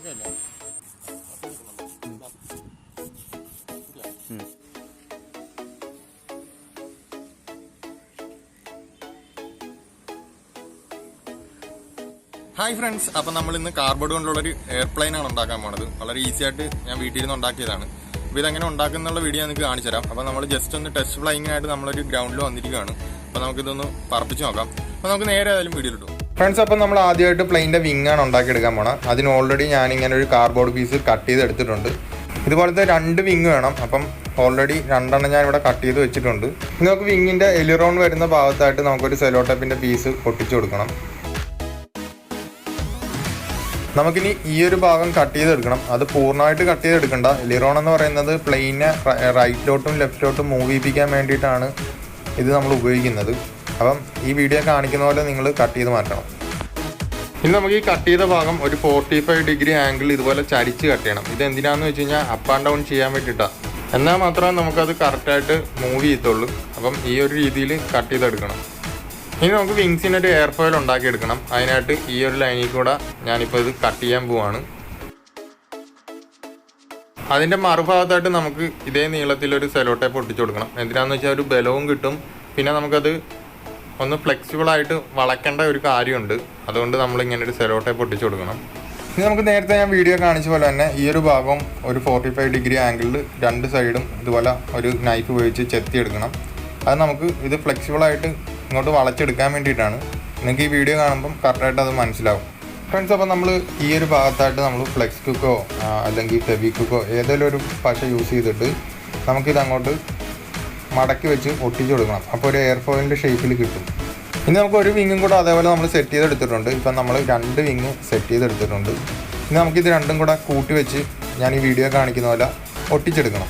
Hi friends, അപ്പം നമ്മൾ ഇന്ന് കാർബോർഡ് കൊണ്ടുള്ളൊരു എയർപ്ലെയിൻ ആണ് ഉണ്ടാക്കാൻ പോണത്. വളരെ ഈസി ആയിട്ട് ഞാൻ വീട്ടിൽ നിന്ന് ഉണ്ടാക്കിയതാണ്. അപ്പോൾ ഇതെങ്ങനെ ഉണ്ടാക്കുന്നുള്ള വീഡിയോ നിങ്ങൾക്ക് കാണിച്ചു തരാം. അപ്പോൾ നമ്മൾ ജസ്റ്റ് ഒന്ന് ടെസ്റ്റ് ഫ്ലൈങ്ങിനായിട്ട് നമ്മളൊരു ഗ്രൗണ്ടിൽ വന്നിരിക്കുകയാണ്. അപ്പോൾ നമുക്കിതൊന്ന് പറപ്പിച്ച് നോക്കാം. അപ്പോൾ നമുക്ക് നേരെ ഏതായാലും വീഡിയോ ഇട്ടു. ഫ്രണ്ട്സ്, അപ്പം നമ്മൾ ആദ്യമായിട്ട് പ്ലെയിൻ്റെ വിങ് ആണ് ഉണ്ടാക്കിയെടുക്കാൻ പോണത്. അതിന് ഓൾറെഡി ഞാനിങ്ങനെ ഒരു കാർബോർഡ് പീസ് കട്ട് ചെയ്ത് എടുത്തിട്ടുണ്ട്. ഇതുപോലത്തെ 2 വിങ് വേണം. അപ്പം ഓൾറെഡി 2 ഞാനിവിടെ കട്ട് ചെയ്ത് വെച്ചിട്ടുണ്ട്. ഇനി നമുക്ക് വിങ്ങിൻ്റെ എലിറോൺ വരുന്ന ഭാഗത്തായിട്ട് നമുക്കൊരു സെലോ ടേപ്പിൻ്റെ പീസ് ഒട്ടിച്ചു കൊടുക്കണം. നമുക്കിനി ഈ ഒരു ഭാഗം കട്ട് ചെയ്തെടുക്കണം. അത് പൂർണ്ണമായിട്ട് കട്ട് ചെയ്തെടുക്കണ്ട. എലിറോൺ എന്ന് പറയുന്നത് പ്ലെയിനെ റൈറ്റിലോട്ടും ലെഫ്റ്റിലോട്ടും മൂവ് ചെയ്യിപ്പിക്കാൻ വേണ്ടിയിട്ടാണ് ഇത് നമ്മൾ ഉപയോഗിക്കുന്നത്. അപ്പം ഈ വീഡിയോ കാണിക്കുന്ന പോലെ നിങ്ങൾ കട്ട് ചെയ്ത് മാറ്റണം. ഇനി നമുക്ക് ഈ കട്ട് ചെയ്ത ഭാഗം ഒരു 45 ഡിഗ്രി ആംഗിൾ ഇതുപോലെ ചരിച്ച് കട്ട് ചെയ്യണം. ഇത് എന്തിനാന്ന് വെച്ച് കഴിഞ്ഞാൽ അപ്പ് ആൻഡ് ഡൗൺ ചെയ്യാൻ വേണ്ടിയിട്ടാണ്. എന്നാൽ മാത്രമേ നമുക്കത് കറക്റ്റായിട്ട് മൂവ് ചെയ്യത്തുള്ളൂ. അപ്പം ഈ ഒരു രീതിയിൽ കട്ട് ചെയ്തെടുക്കണം. ഇനി നമുക്ക് വിങ്സിനൊരു എയർ ഫോയിൽ ഉണ്ടാക്കിയെടുക്കണം. അതിനായിട്ട് ഈ ഒരു ലൈനിൽ കൂടെ ഞാനിപ്പോൾ ഇത് കട്ട് ചെയ്യാൻ പോവാണ്. അതിൻ്റെ മറുഭാഗത്തായിട്ട് നമുക്ക് ഇതേ നീളത്തിലൊരു സെലോ ടേപ്പ് ഒട്ടിച്ചു കൊടുക്കണം. എന്തിനാന്ന് വെച്ചാൽ ഒരു ബലവും കിട്ടും. പിന്നെ നമുക്കത് ഒന്ന് ഫ്ലെക്സിബിളായിട്ട് വളയ്ക്കേണ്ട ഒരു കാര്യമുണ്ട്. അതുകൊണ്ട് നമ്മളിങ്ങനെ ഒരു സെലോ ടേപ്പ് ഒട്ടിച്ചു കൊടുക്കണം. ഇനി നമുക്ക് നേരത്തെ ഞാൻ വീഡിയോ കാണിച്ച പോലെ തന്നെ ഈ ഒരു ഭാഗം ഒരു 45 ഡിഗ്രി ആംഗിളിൽ 2 സൈഡും ഇതുപോലെ ഒരു നൈഫ് ഉപയോഗിച്ച് ചെത്തിയെടുക്കണം. അത് നമുക്ക് ഇത് ഫ്ലെക്സിബിളായിട്ട് ഇങ്ങോട്ട് വളച്ചെടുക്കാൻ വേണ്ടിയിട്ടാണ്. നിങ്ങൾക്ക് ഈ വീഡിയോ കാണുമ്പം കറക്റ്റായിട്ട് അത് മനസ്സിലാവും. ഫ്രണ്ട്സ്, അപ്പോൾ നമ്മൾ ഈ ഒരു ഭാഗത്തായിട്ട് നമ്മൾ ഫ്ലെക്സ് കുക്കോ അല്ലെങ്കിൽ ഫെവി കുക്കോ ഏതെങ്കിലും ഒരു പശ യൂസ് ചെയ്തിട്ട് നമുക്കിത് അങ്ങോട്ട് മടക്കി വെച്ച് ഒട്ടിച്ചു കൊടുക്കണം. അപ്പോൾ ഒരു എയർ ഫോയിലിൻ്റെ ഷേപ്പിൽ കിട്ടും. ഇനി നമുക്ക് ഒരു വിങ്ങും കൂടെ അതേപോലെ നമ്മൾ സെറ്റ് ചെയ്തെടുത്തിട്ടുണ്ട്. ഇപ്പം നമ്മൾ 2 വിങ് സെറ്റ് ചെയ്തെടുത്തിട്ടുണ്ട്. ഇനി നമുക്കിത് രണ്ടും കൂടെ കൂട്ടി വെച്ച് ഞാൻ ഈ വീഡിയോ കാണിക്കുന്ന പോലെ ഒട്ടിച്ചെടുക്കണം.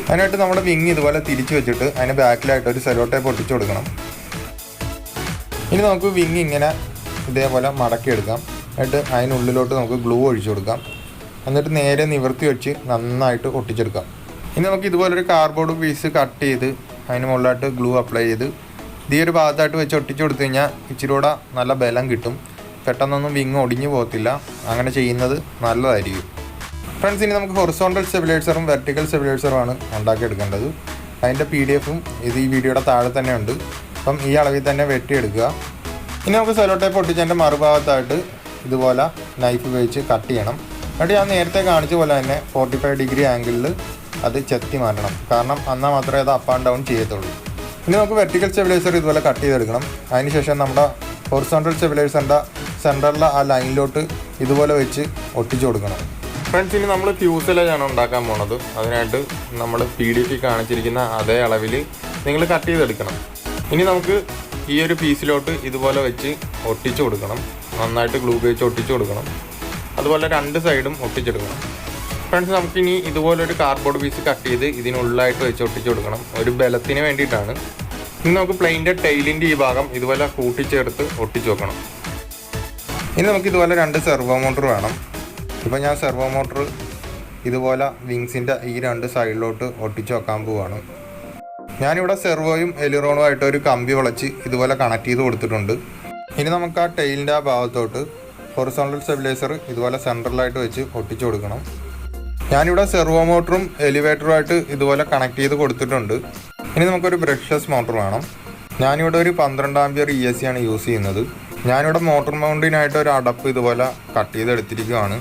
അതിനായിട്ട് നമ്മുടെ വിങ് ഇതുപോലെ തിരിച്ച് വെച്ചിട്ട് അതിന് ബാക്കിലായിട്ട് ഒരു സെലോ ടേപ്പ് ഒട്ടിച്ചു കൊടുക്കണം. ഇനി നമുക്ക് വിങ് ഇങ്ങനെ ഇതേപോലെ മടക്കിയെടുക്കാം. എന്നിട്ട് അതിനുള്ളിലോട്ട് നമുക്ക് ഗ്ലൂ ഒഴിച്ചു കൊടുക്കാം. എന്നിട്ട് നേരെ നിവർത്തി വെച്ച് നന്നായിട്ട് ഒട്ടിച്ചെടുക്കാം. ഇനി നമുക്ക് ഇതുപോലൊരു കാർഡ്ബോർഡ് പീസ് കട്ട് ചെയ്ത് അതിന് മുകളിലായിട്ട് ഗ്ലൂ അപ്ലൈ ചെയ്ത് ഈ ഒരു ഭാഗത്തായിട്ട് വെച്ച് ഒട്ടിച്ചു കൊടുത്തു കഴിഞ്ഞാൽ ഇച്ചിരി കൂടെ നല്ല ബലം കിട്ടും. പെട്ടെന്നൊന്നും വിങ് ഒടിഞ്ഞു പോകത്തില്ല. അങ്ങനെ ചെയ്യുന്നത് നല്ലതായിരിക്കും. ഫ്രണ്ട്സ്, ഇനി നമുക്ക് ഹൊറിസോണ്ടൽ സ്റ്റെബിലൈസറും വെർട്ടിക്കൽ സ്റ്റെബിലൈസറുമാണ് ഉണ്ടാക്കിയെടുക്കേണ്ടത്. അതിൻ്റെ PDF-ഉം ഇത് ഈ വീഡിയോയുടെ താഴെ തന്നെ ഉണ്ട്. അപ്പം ഈ അളവിൽ തന്നെ വെട്ടിയെടുക്കുക. ഇനി നമുക്ക് സെലോ ടേപ്പ് ഒട്ടിച്ചതിൻ്റെ മറുഭാഗത്തായിട്ട് ഇതുപോലെ നൈഫ് ഉപയോഗിച്ച് കട്ട് ചെയ്യണം. എന്നിട്ട് ഞാൻ നേരത്തെ കാണിച്ച പോലെ തന്നെ 45 ഡിഗ്രി ആംഗിളിൽ അത് ചെത്തി മാറ്റണം. കാരണം എന്നാൽ മാത്രമേ അത് അപ്പ് ആൻഡ് ഡൗൺ ചെയ്യത്തുള്ളൂ. ഇനി നമുക്ക് വെർട്ടിക്കൽ സ്റ്റെബിലൈസർ ഇതുപോലെ കട്ട് ചെയ്തെടുക്കണം. അതിനുശേഷം നമ്മുടെ ഹൊറിസോണ്ടൽ സ്റ്റെബിലൈസറിൻ്റെ സെൻറ്ററിലെ ആ ലൈനിലോട്ട് ഇതുപോലെ വെച്ച് ഒട്ടിച്ചു കൊടുക്കണം. ഫ്രണ്ട്സ്, ഇനി നമ്മൾ ഫ്യൂസലേജാണ് ഉണ്ടാക്കാൻ പോണത്. അതിനായിട്ട് നമ്മൾ PDF കാണിച്ചിരിക്കുന്ന അതേ അളവിൽ നിങ്ങൾ കട്ട് ചെയ്തെടുക്കണം. ഇനി നമുക്ക് ഈ ഒരു പീസിലോട്ട് ഇതുപോലെ വെച്ച് ഒട്ടിച്ചു കൊടുക്കണം. നന്നായിട്ട് ഗ്ലൂ ഉപയോഗിച്ച് ഒട്ടിച്ചു കൊടുക്കണം. അതുപോലെ 2 സൈഡും ഒട്ടിച്ചെടുക്കണം. ഫ്രണ്ട്സ്, നമുക്കിനി ഇതുപോലൊരു കാർഡ്ബോർഡ് പീസ് കട്ട് ചെയ്ത് ഇതിനുള്ളിലായിട്ട് വെച്ച് ഒട്ടിച്ചു കൊടുക്കണം. ഒരു ബലത്തിന് വേണ്ടിയിട്ടാണ്. ഇനി നമുക്ക് പ്ലെയിൻ്റെ ടൈലിൻ്റെ ഈ ഭാഗം ഇതുപോലെ കൂട്ടിച്ചേർത്ത് ഒട്ടിച്ചു വെക്കണം. ഇനി നമുക്ക് ഇതുപോലെ 2 സെർവോ മോട്ടർ വേണം. ഇപ്പോൾ ഞാൻ സെർവോ മോട്ടർ ഇതുപോലെ വിങ്സിൻ്റെ ഈ 2 സൈഡിലോട്ട് ഒട്ടിച്ച് വെക്കാൻ പോവുകയാണ്. ഞാനിവിടെ സെർവോയും എലിറോണുമായിട്ട് ഒരു കമ്പി വളച്ച് ഇതുപോലെ കണക്ട് ചെയ്ത് കൊടുത്തിട്ടുണ്ട്. ഇനി നമുക്ക് ആ ടൈലിൻ്റെ ആ ഭാഗത്തോട്ട് ഹൊറിസോണ്ടൽ സ്റ്റെബിലൈസർ ഇതുപോലെ സെൻട്രലായിട്ട് വെച്ച് ഒട്ടിച്ചു കൊടുക്കണം. ഞാനിവിടെ സെർവോ മോട്ടറും എലിവേറ്ററുമായിട്ട് ഇതുപോലെ കണക്ട് ചെയ്ത് കൊടുത്തിട്ടുണ്ട്. ഇനി നമുക്കൊരു ബ്രഷ്ലെസ് മോട്ടർ വേണം. ഞാനിവിടെ ഒരു 12 ആമ്പിയർ ESC ആണ് യൂസ് ചെയ്യുന്നത്. ഞാനിവിടെ മോട്ടർ മൗണ്ടിനായിട്ട് ഒരു അടപ്പ് ഇതുപോലെ കട്ട് ചെയ്തെടുത്തിരിക്കുകയാണ്.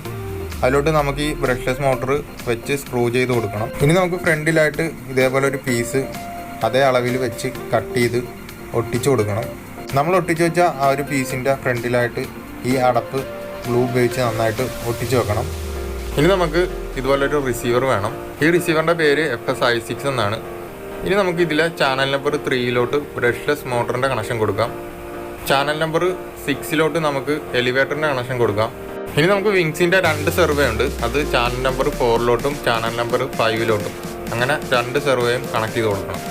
അതിലോട്ട് നമുക്ക് ഈ ബ്രഷ്ലെസ് മോട്ടർ വെച്ച് സ്ക്രൂ ചെയ്ത് കൊടുക്കണം. ഇനി നമുക്ക് ഫ്രണ്ടിലായിട്ട് ഇതേപോലെ ഒരു പീസ് അതേ അളവിൽ വെച്ച് കട്ട് ചെയ്ത് ഒട്ടിച്ചു കൊടുക്കണം. നമ്മൾ ഒട്ടിച്ചു വെച്ചാൽ ആ ഒരു പീസിൻ്റെ ഫ്രണ്ടിലായിട്ട് ഈ അടപ്പ് ഗ്ലൂ ഉപയോഗിച്ച് നന്നായിട്ട് ഒട്ടിച്ചു വെക്കണം. ഇനി നമുക്ക് ഇതുപോലൊരു റിസീവർ വേണം. ഈ റിസീവറിൻ്റെ പേര് FS-I6 എന്നാണ്. ഇനി നമുക്ക് ഇതിലെ ചാനൽ നമ്പർ 3 ബ്രഷ്ലെസ് മോട്ടറിൻ്റെ കണക്ഷൻ കൊടുക്കാം. ചാനൽ നമ്പർ 6 നമുക്ക് എലിവേറ്ററിൻ്റെ കണക്ഷൻ കൊടുക്കാം. ഇനി നമുക്ക് വിങ്സിൻ്റെ 2 സെർവേ ഉണ്ട്. അത് ചാനൽ നമ്പർ 4 ചാനൽ നമ്പർ 5 അങ്ങനെ 2 സെർവേയും കണക്ട് ചെയ്ത് കൊടുക്കണം.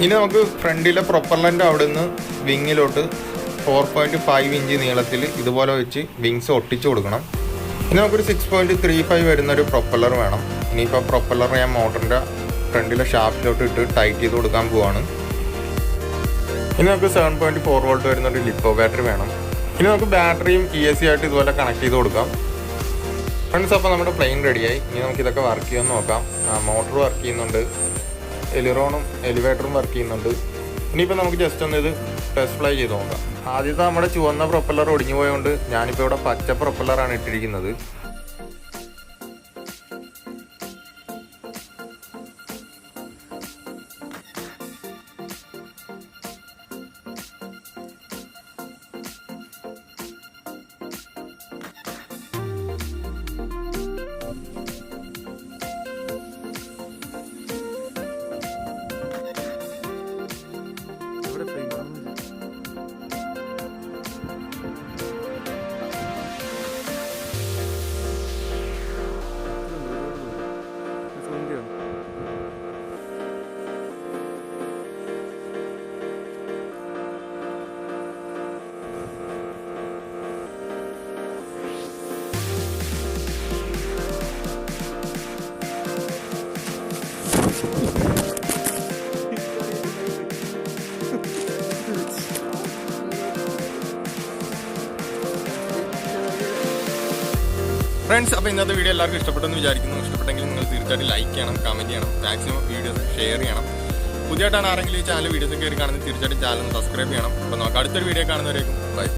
ഇനി നമുക്ക് ഫ്രണ്ടിലെ പ്രൊപ്പല്ലറിൻ്റെ അവിടെ നിന്ന് വിങ്ങിലോട്ട് 4.5 ഇഞ്ച് നീളത്തിൽ ഇതുപോലെ വെച്ച് വിങ്സ് ഒട്ടിച്ചു കൊടുക്കണം. ഇനി നമുക്കൊരു 6.35 വരുന്നൊരു പ്രൊപ്പല്ലർ വേണം. ഇനിയിപ്പോൾ പ്രൊപ്പല്ലർ ഞാൻ മോട്ടറിൻ്റെ ഫ്രണ്ടിലെ ഷാഫ്റ്റിലോട്ട് ഇട്ട് ടൈറ്റ് ചെയ്ത് കൊടുക്കാൻ പോവാണ്. ഇനി നമുക്ക് 7.4 വോൾട്ട് വരുന്നൊരു ലിപ്പോ ബാറ്ററി വേണം. ഇനി നമുക്ക് ബാറ്ററിയും ESC ആയിട്ട് ഇതുപോലെ കണക്ട് ചെയ്ത് കൊടുക്കാം. ഫ്രണ്ട്സ്, അപ്പോൾ നമ്മുടെ പ്ലെയിൻ റെഡിയായി. ഇനി നമുക്കിതൊക്കെ വർക്ക് ചെയ്യുമെന്ന് നോക്കാം. മോട്ടർ വർക്ക് ചെയ്യുന്നുണ്ട്, എലിറോണും എലിവേറ്ററും വർക്ക് ചെയ്യുന്നുണ്ട്. ഇനിയിപ്പോൾ നമുക്ക് ജസ്റ്റ് ഒന്ന് ഇത് ടെസ്റ്റ് ഫ്ലൈ ചെയ്ത് നോക്കാം. ആദ്യത്തെ നമ്മുടെ ചുവന്ന പ്രൊപ്പല്ലർ ഒടിഞ്ഞു പോയതുകൊണ്ട് ഞാനിപ്പോൾ ഇവിടെ പച്ച പ്രൊപ്പല്ലറാണ് ഇട്ടിരിക്കുന്നത്. ഫ്രണ്ട്സ്, അപ്പോൾ ഇന്നത്തെ വീഡിയോ എല്ലാവർക്കും ഇഷ്ടപ്പെട്ടെന്ന് വിചാരിക്കുന്നു. ഇഷ്ടപ്പെട്ടെങ്കിൽ നിങ്ങൾ തീർച്ചയായിട്ടും ലൈക്ക് ചെയ്യണം, കമൻറ്റ് ചെയ്യണം, മാക്സിമം വീഡിയോസ് ഷെയർ ചെയ്യണം. പുതിയതായിട്ടാണ് ആരെങ്കിലും ഈ ചാനൽ വീഡിയോസ് കയറി കാണുന്നത് തീർച്ചയായിട്ടും ചാനൽ സബ്സ്ക്രൈബ് ചെയ്യണം. അപ്പോൾ നമുക്ക് അടുത്തൊരു വീഡിയോ കാണുന്നവരേക്കും ബൈ.